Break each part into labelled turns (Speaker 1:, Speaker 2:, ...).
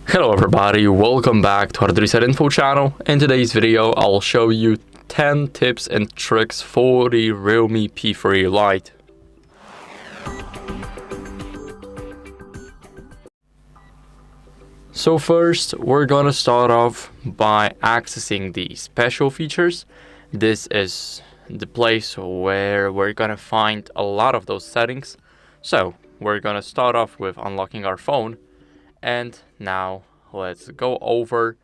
Speaker 1: Hello everybody, welcome back to HardReset.Info channel. In today's video, I'll show you 10 tips and tricks for the REALME P3 Lite. So first, we're gonna start off by accessing the special features. This is the place where we're gonna find a lot of those settings. So we're gonna start off with unlocking our phone. And now let's go over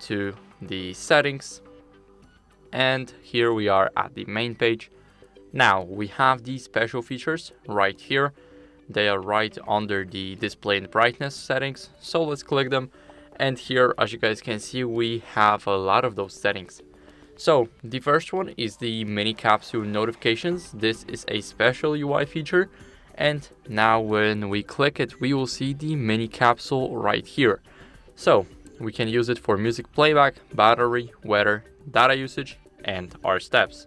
Speaker 1: to the settings. And here we are at the main page. Now we have these special features right here. They are right under the display and brightness settings. So let's click them. And here, as you guys can see, we have a lot of those settings. So the first one is the mini capsule notifications. This is a special UI feature. And now when we click it, we will see the mini capsule right here. So we can use it for music playback, battery, weather, data usage, and our steps.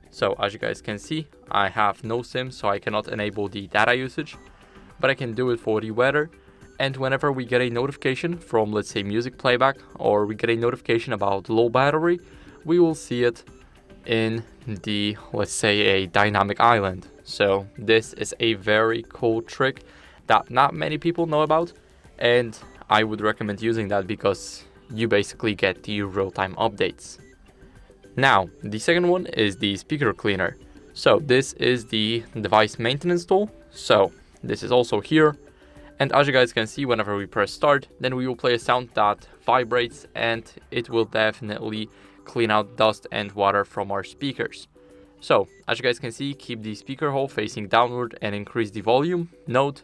Speaker 1: So as you guys can see, I have no SIM, so I cannot enable the data usage, but I can do it for the weather. And whenever we get a notification from, let's say, music playback, or we get a notification about low battery, we will see it in the, let's say, a dynamic island. So this is a very cool trick that not many people know about, and I would recommend using that because you basically get the real-time updates. Now, the second one is the speaker cleaner. So this is the device maintenance tool. So this is also here. And as you guys can see, whenever we press start, then we will play a sound that vibrates, and it will definitely clean out dust and water from our speakers. So as you guys can see, keep the speaker hole facing downward and increase the volume. Note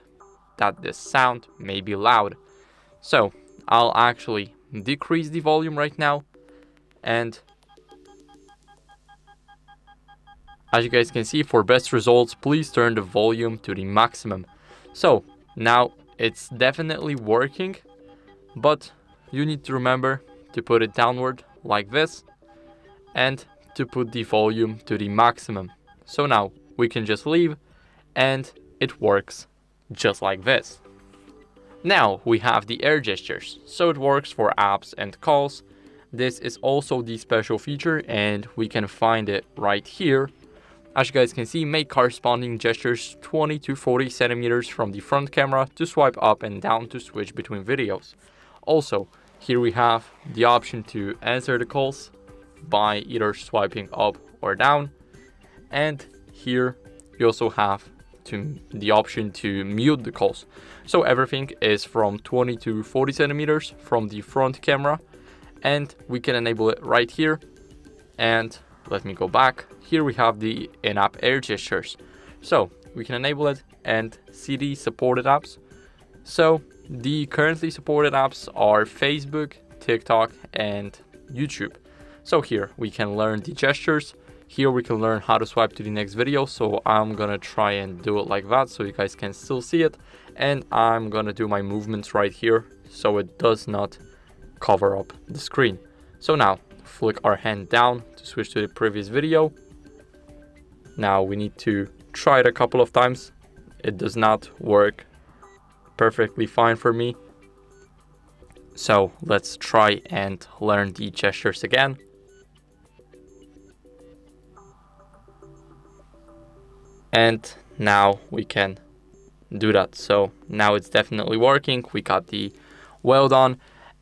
Speaker 1: that this sound may be loud. So I'll actually decrease the volume right now. And as you guys can see, for best results, please turn the volume to the maximum. So now it's definitely working, but you need to remember to put it downward like this and to put the volume to the maximum. So now we can just leave and it works just like this. Now we have the air gestures. So it works for apps and calls. This is also the special feature and we can find it right here. As you guys can see, make corresponding gestures 20 to 40 centimeters from the front camera to swipe up and down to switch between videos. Also, here we have the option to answer the calls by either swiping up or down. And here you also have the option to mute the calls. So everything is from 20 to 40 centimeters from the front camera. And we can enable it right here. And let me go back. Here we have the in-app air gestures. So we can enable it and see the supported apps. So the currently supported apps are Facebook, TikTok, and YouTube. So here we can learn the gestures. Here we can learn how to swipe to the next video. So I'm gonna try and do it like that so you guys can still see it. And I'm gonna do my movements right here so it does not cover up the screen. So now flick our hand down to switch to the previous video. Now we need to try it a couple of times. It does not work perfectly fine for me. So let's try and learn the gestures again. And now we can do that. So now it's definitely working. We got the well done.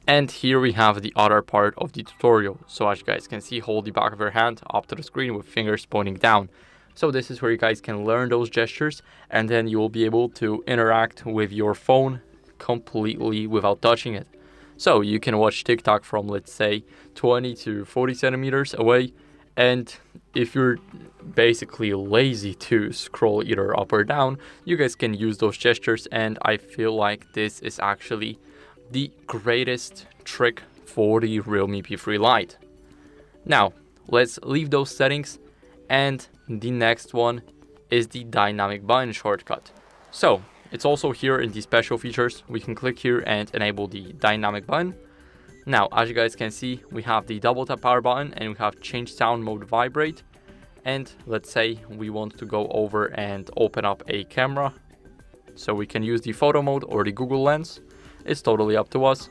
Speaker 1: And here we have the other part of the tutorial. So as you guys can see, hold the back of your hand up to the screen with fingers pointing down. So this is where you guys can learn those gestures, and then you will be able to interact with your phone completely without touching it. So you can watch TikTok from, let's say, 20 to 40 centimeters away. And if you're basically lazy to scroll either up or down, you guys can use those gestures. And I feel like this is actually the greatest trick for the REALME P3 Lite. Now, let's leave those settings, and the next one is the dynamic button shortcut. So it's also here in the special features. We can click here and enable the dynamic button. Now, as you guys can see, we have the double tap power button and we have change sound mode vibrate. And let's say we want to go over and open up a camera. So we can use the photo mode or the Google Lens. It's totally up to us.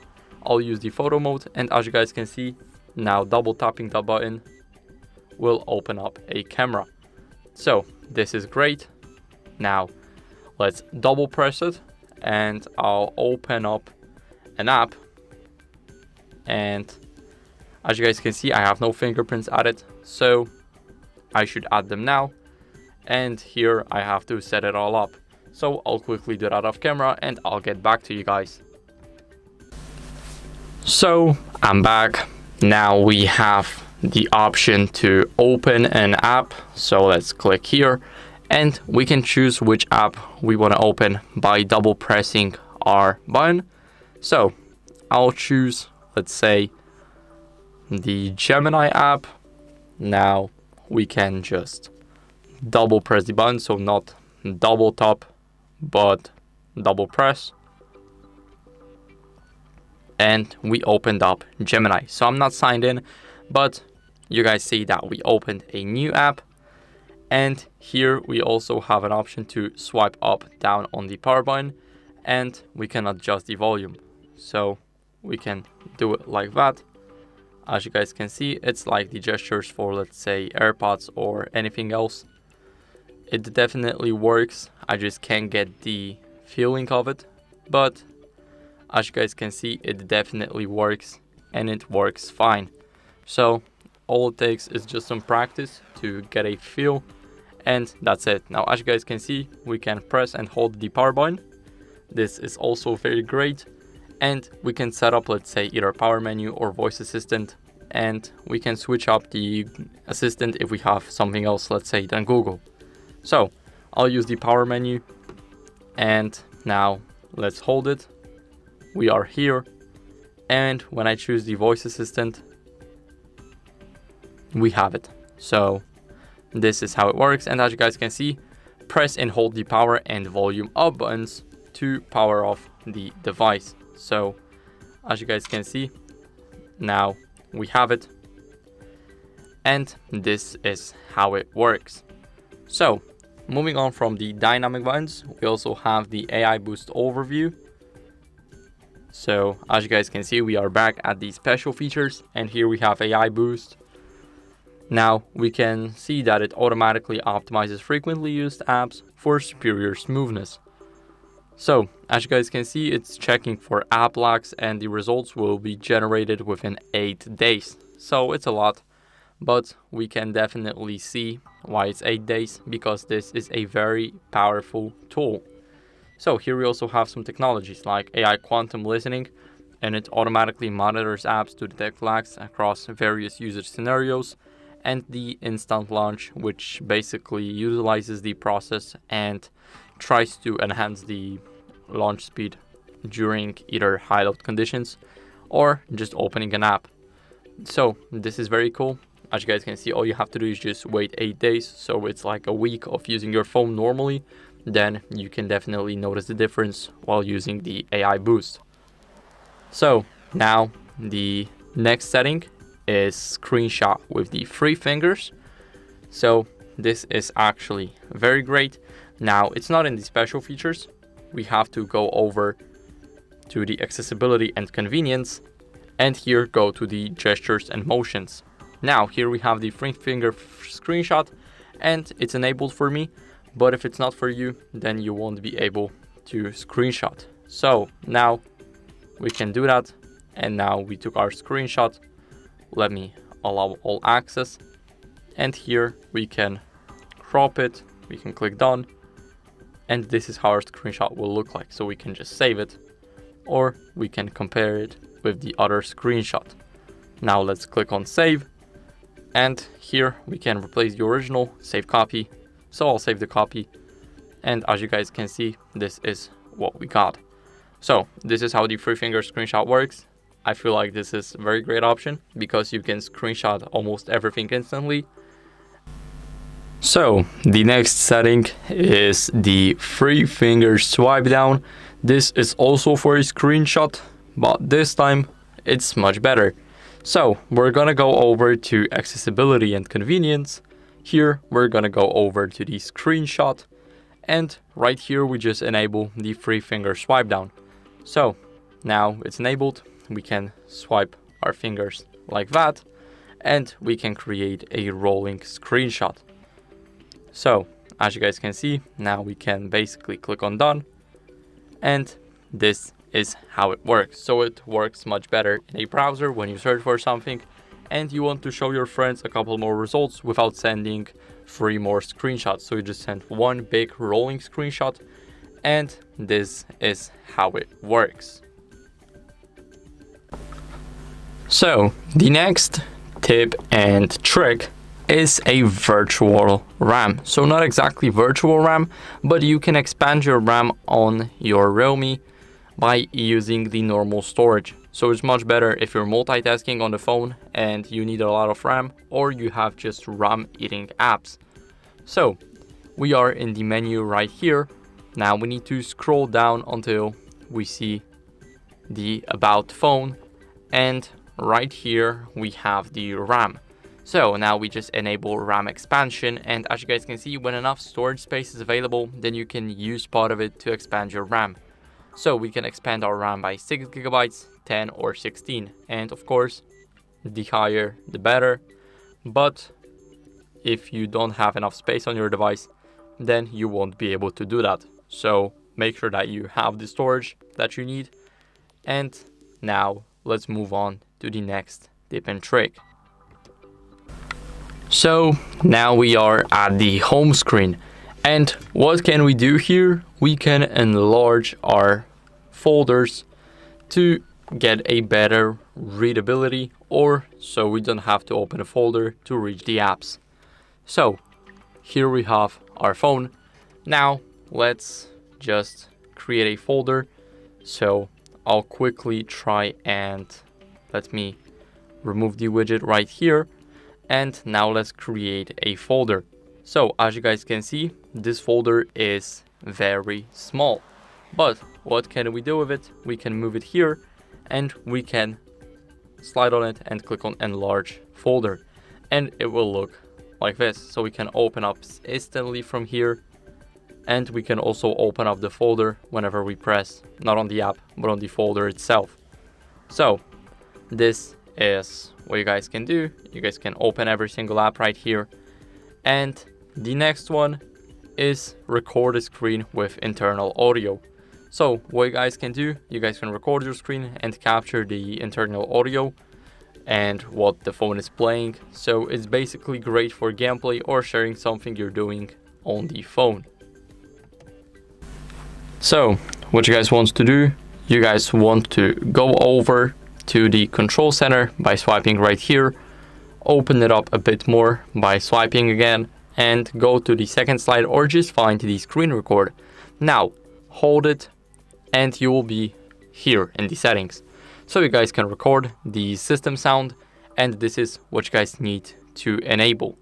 Speaker 1: I'll use the photo mode, and as you guys can see, now double tapping the button will open up a camera. So this is great. Now let's double press it and I'll open up an app, and as you guys can see, I have no fingerprints added, so I should add them now. And here I have to set it all up. So I'll quickly do that off camera and I'll get back to you guys. So I'm back. Now we have the option to open an app. So let's click here and we can choose which app we want to open by double pressing our button. So I'll choose, let's say, the Gemini app. Now we can just double press the button, so not double tap but double press, and we opened up Gemini. So I'm not signed in, but you guys see that we opened a new app, and here we also have an option to swipe up down on the power button and we can adjust the volume. So we can do it like that. As you guys can see, it's like the gestures for, let's say, AirPods or anything else. It definitely works. I just can't get the feeling of it, but as you guys can see, it definitely works and it works fine. So all it takes is just some practice to get a feel, and that's it. Now, as you guys can see, we can press and hold the power button. This is also very great. And we can set up, let's say, either power menu or voice assistant, and we can switch up the assistant if we have something else, let's say, than Google. So I'll use the power menu, and now let's hold it. We are here, and when I choose the voice assistant, we have it. So this is how it works, and as you guys can see, press and hold the power and volume up buttons to power off the device. So as you guys can see, now we have it, and this is how it works. So moving on from the dynamic buttons, we also have the AI boost overview. So as you guys can see, we are back at the special features, and here we have AI boost. Now we can see that it automatically optimizes frequently used apps for superior smoothness. So as you guys can see, it's checking for app locks, and the results will be generated within 8 days. So it's a lot, but we can definitely see why it's 8 days, because this is a very powerful tool. So here we also have some technologies like AI quantum listening, and it automatically monitors apps to detect lags across various usage scenarios, and the instant launch, which basically utilizes the process and tries to enhance the launch speed during either high load conditions or just opening an app. So this is very cool. As you guys can see, all you have to do is just wait 8 days. So it's like a week of using your phone normally. Then you can definitely notice the difference while using the AI boost. So now the next setting is screenshot with the 3 fingers. So this is actually very great. Now it's not in the special features. We have to go over to the accessibility and convenience, and here go to the gestures and motions. Now here we have the 3 finger screenshot, and it's enabled for me, but if it's not for you, then you won't be able to screenshot. So now we can do that, and now we took our screenshot. Let me allow all access, and here we can crop it, we can click done, and this is how our screenshot will look like. So we can just save it, or we can compare it with the other screenshot. Now let's click on save, and here we can replace the original, save copy. So I'll save the copy, and as you guys can see, this is what we got. So this is how the 3 finger screenshot works. I feel like this is a very great option because you can screenshot almost everything instantly. So the next setting is the 3 finger swipe down. This is also for a screenshot, but this time it's much better. So we're gonna go over to accessibility and convenience. Here we're gonna go over to the screenshot, and right here we just enable the 3 finger swipe down. So now it's enabled. We can swipe our fingers like that, and we can create a rolling screenshot. So as you guys can see, now we can basically click on done, and this is how it works. So it works much better in a browser when you search for something and you want to show your friends a couple more results without sending 3 more screenshots. So you just send one big rolling screenshot, and this is how it works. So the next tip and trick is a virtual RAM. So not exactly virtual RAM, but you can expand your RAM on your REALME by using the normal storage. So it's much better if you're multitasking on the phone and you need a lot of RAM, or you have just RAM eating apps. So we are in the menu right here. Now we need to scroll down until we see the About phone, and right here we have the RAM. So now we just enable RAM expansion, and as you guys can see, when enough storage space is available, then you can use part of it to expand your RAM. So we can expand our RAM by 6 gigabytes, 10 or 16, and of course the higher the better. But if you don't have enough space on your device, then you won't be able to do that. So make sure that you have the storage that you need. And now let's move on to the next tip and trick. So now we are at the home screen, and what can we do here? We can enlarge our folders to get a better readability, or so we don't have to open a folder to reach the apps. So here we have our phone. Now let's just create a folder. So I'll quickly try and let me remove the widget right here. And now let's create a folder. So as you guys can see, this folder is very small. But what can we do with it? We can move it here, and we can slide on it and click on enlarge folder, and it will look like this. So we can open up instantly from here, and we can also open up the folder whenever we press, not on the app, but on the folder itself. So this is what you guys can do. You guys can open every single app right here. And the next one is record a screen with internal audio. So what you guys can do, you guys can record your screen and capture the internal audio and what the phone is playing. So it's basically great for gameplay or sharing something you're doing on the phone. So what you guys want to do, you guys want to go over to the control center by swiping right here, open it up a bit more by swiping again, and go to the second slide, or just find the screen record. Now hold it and you will be here in the settings. So you guys can record the system sound, and this is what you guys need to enable.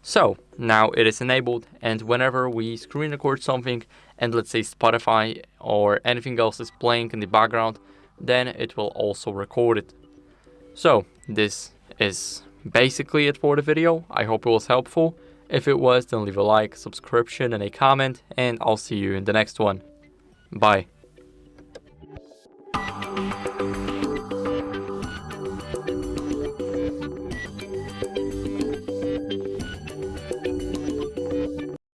Speaker 1: So now it is enabled, and whenever we screen record something, and let's say Spotify or anything else is playing in the background, then it will also record it. So this is basically it for the video. I hope it was helpful. If it was, then leave a like, subscription, and a comment, and I'll see you in the next one. Bye.